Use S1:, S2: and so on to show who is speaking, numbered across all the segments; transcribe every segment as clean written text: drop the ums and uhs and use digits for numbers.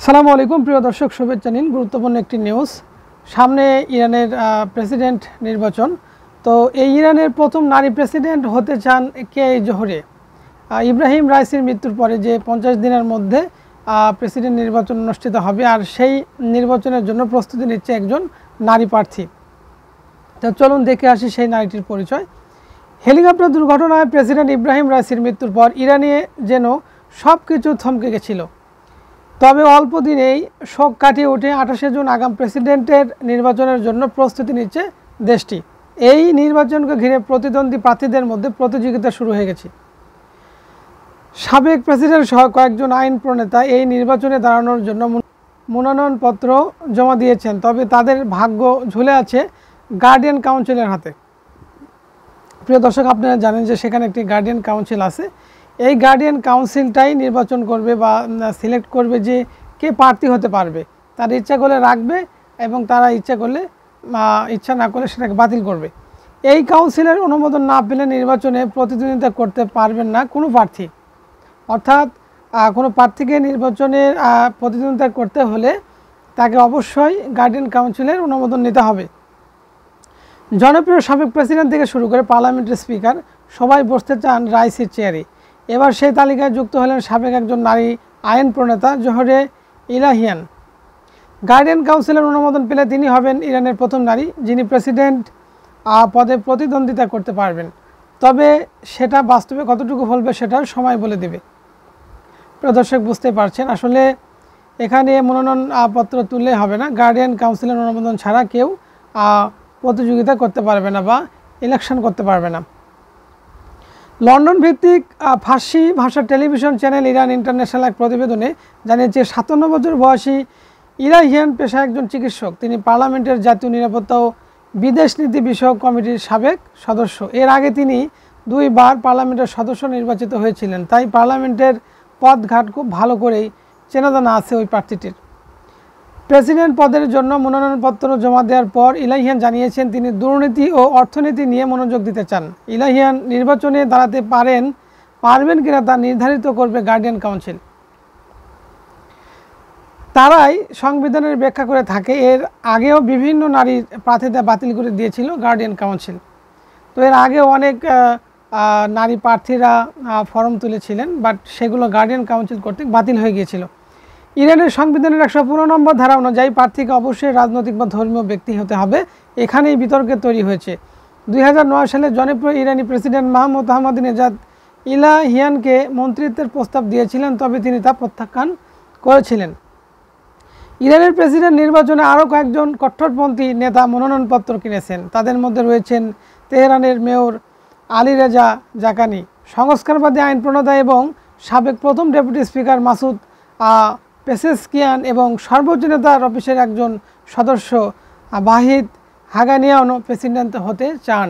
S1: সালামু আলাইকুম প্রিয় দর্শক, শুভেচ্ছা নিন। গুরুত্বপূর্ণ একটি নিউজ। সামনে ইরানের প্রেসিডেন্ট নির্বাচন। তো এই ইরানের প্রথম নারী প্রেসিডেন্ট হতে চান কে জোহরে। ইব্রাহিম রাইসির মৃত্যুর পরে যে 50 দিনের মধ্যে প্রেসিডেন্ট নির্বাচন অনুষ্ঠিত হবে, আর সেই নির্বাচনের জন্য প্রস্তুতি নিচ্ছে একজন নারী প্রার্থী। তো চলুন দেখে আসি সেই নারীটির পরিচয়। হেলিকপ্টার দুর্ঘটনায় প্রেসিডেন্ট ইব্রাহিম রাইসির মৃত্যুর পর ইরানে যেন সব কিছু থমকে গেছিল। তবে অল্প দিনেই শোক কাটিয়ে উঠে 28শে জুন আগাম প্রেসিডেন্টের নির্বাচনের জন্য প্রস্তুতি নিচ্ছে দেশটি। এই নির্বাচনকে ঘিরে প্রতিদ্বন্দ্বী প্রার্থীদের মধ্যে প্রতিযোগিতা শুরু হয়ে গেছে। সাবেক প্রেসিডেন্ট সহ কয়েকজন আইন প্রণেতা এই নির্বাচনে দাঁড়ানোর জন্য মনোনয়নপত্র জমা দিয়েছেন, তবে তাদের ভাগ্য ঝুলে আছে গার্ডিয়ান কাউন্সিলের হাতে। প্রিয় দর্শক, আপনারা জানেন যে সেখানে একটি গার্ডিয়ান কাউন্সিল আছে। এই গার্ডিয়ান কাউন্সিলটাই নির্বাচন করবে বা সিলেক্ট করবে যে কে প্রার্থী হতে পারবে। তারা ইচ্ছা করলে রাখবে এবং তারা ইচ্ছা না করলে সেটাকে বাতিল করবে। এই কাউন্সিলের অনুমোদন না পেলে নির্বাচনে প্রতিদ্বন্দ্বিতা করতে পারবেন না কোনো প্রার্থী। অর্থাৎ কোনো প্রার্থীকে নির্বাচনে প্রতিদ্বন্দ্বিতা করতে হলে তাকে অবশ্যই গার্ডিয়ান কাউন্সিলের অনুমোদন নিতে হবে। জনপ্রিয় সাবেক প্রেসিডেন্ট থেকে শুরু করে পার্লামেন্টের স্পিকার সবাই বসতে চান রাইসির চেয়ারে। এবার সেই তালিকায় যুক্ত হলেন সাবেক একজন নারী আইন প্রণেতা জোহরে ইলাহিয়ান। গার্ডিয়ান কাউন্সিলের অনুমোদন পেলে তিনি হবেন ইরানের প্রথম নারী যিনি প্রেসিডেন্ট পদে প্রতিদ্বন্দ্বিতা করতে পারবেন। তবে সেটা বাস্তবে কতটুকু ফলবে সেটা সময় বলে দেবে। প্রিয় দর্শক, বুঝতে পারছেন আসলে এখানে মনোনয়নপত্র তুললে হবে না। গার্ডিয়ান কাউন্সিলের অনুমোদন ছাড়া কেউ প্রতিযোগিতা করতে পারবে না বা ইলেকশন করতে পারবে না। লন্ডন ভিত্তিক ফার্সি ভাষার টেলিভিশন চ্যানেল ইরান ইন্টারন্যাশনাল এক প্রতিবেদনে জানিয়েছে 57 বছর বয়সী ইলাহিয়ান পেশায় একজন চিকিৎসক। তিনি পার্লামেন্টের জাতীয় নিরাপত্তা ও বিদেশ নীতি বিষয়ক কমিটির সাবেক সদস্য। এর আগে তিনি 2 বার পার্লামেন্টের সদস্য নির্বাচিত হয়েছিলেন। তাই পার্লামেন্টের পথঘাট খুব ভালো করেই চেনাজানা আছে ওই প্রার্থীটির। প্রেসিডেন্ট পদের জন্য মনোনয়নপত্র জমা দেওয়ার পর ইলাহিয়ান জানিয়েছেন তিনি দুর্নীতি ও অর্থনীতি নিয়ে মনোযোগ দিতে চান। ইলাহিয়ান নির্বাচনে দাঁড়াতে পারবেন কিনা তা নির্ধারিত করবে গার্ডিয়ান কাউন্সিল। তারাই সংবিধানের ব্যাখ্যা করে থাকে। এর আগেও বিভিন্ন নারী প্রার্থীতা বাতিল করে দিয়েছিল গার্ডিয়ান কাউন্সিল। তো এর আগেও অনেক নারী প্রার্থীরা ফর্ম তুলেছিলেন, বাট সেগুলো গার্ডিয়ান কাউন্সিল কর্তৃক বাতিল হয়ে গিয়েছিল। ইরানের সংবিধানের 115 নম্বর ধারা অনুযায়ী প্রার্থীকে অবশ্যই রাজনৈতিক বা ধর্মীয় ব্যক্তি হতে হবে। এখানেই বিতর্কের তৈরি হয়েছে। 2009 সালে জনপ্রিয় ইরানি প্রেসিডেন্ট মাহমুদ আহমদিনেজাদ ইলাহিয়ানকে মন্ত্রিত্বের প্রস্তাব দিয়েছিলেন, তবে তিনি তা প্রত্যাখ্যান করেছিলেন। ইরানের প্রেসিডেন্ট নির্বাচনে আরও কয়েকজন কট্টরপন্থী নেতা মনোনয়নপত্র কিনেছেন। তাদের মধ্যে রয়েছেন তেহরানের মেয়র আলীরেজা জাকানি, সংস্কারবাদী আইন প্রণেতা এবং সাবেক প্রথম ডেপুটি স্পিকার মাসুদ পেসেস্কিয়ান এবং সর্বোচ্চ নেতার অফিসের একজন সদস্য বাহিদ হাগানিয়ানও প্রেসিডেন্ট হতে চান।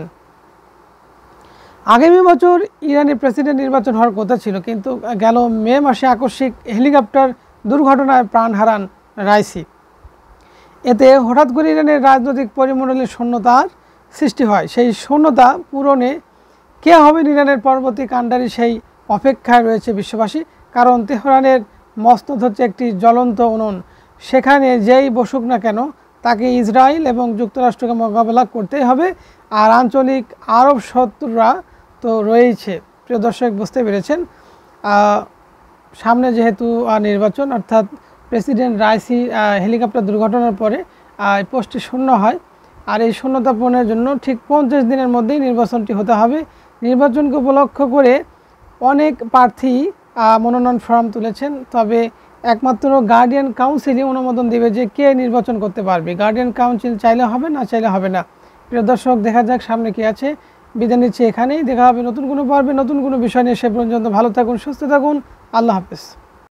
S1: আগামী বছর ইরানি প্রেসিডেন্ট নির্বাচন হওয়ার কথা ছিল, কিন্তু গেল মে মাসে আকস্মিক হেলিকপ্টার দুর্ঘটনায় প্রাণ হারান রাইসি। এতে হঠাৎ করে ইরানের রাজনৈতিক পরিমণ্ডলে শূন্যতার সৃষ্টি হয়। সেই শূন্যতা পূরণে কে হবেন ইরানের পরবর্তী কাণ্ডারি, সেই অপেক্ষায় রয়েছে বিশ্ববাসী। কারণ তেহরানের মসনদ হচ্ছে একটি জ্বলন্ত উনুন। সেখানে যেই বসুক না কেন তাকে ইসরায়েল এবং যুক্তরাষ্ট্রকে মোকাবেলা করতেই হবে। আর আঞ্চলিক আরব শত্রুরা তো রয়েছে। প্রিয় দর্শক, বুঝতে পেরেছেন সামনে যেহেতু নির্বাচন, অর্থাৎ প্রেসিডেন্ট রাইসি হেলিকপ্টার দুর্ঘটনার পরে পোস্টটি শূন্য হয়। আর এই শূন্যতা পূরণের জন্য ঠিক 50 দিনের মধ্যেই নির্বাচনটি হতে হবে। নির্বাচনকে উপলক্ষ করে অনেক প্রার্থী মনোনয়ন ফর্ম তুলেছেন, তবে একমাত্র গার্ডিয়ান কাউন্সিলই অনুমোদন দেবে যে কে নির্বাচন করতে পারবে। গার্ডিয়ান কাউন্সিল চাইলে হবে, না চাইলে হবে না। প্রিয় দর্শক, দেখা যাক সামনে কি আছে। বিদায় নিচ্ছি এখানেই। দেখা হবে নতুন কোনো পর্বে নতুন কোনো বিষয় নিয়ে। সে পর্যন্ত ভালো থাকুন, সুস্থ থাকুন। আল্লাহ হাফেজ।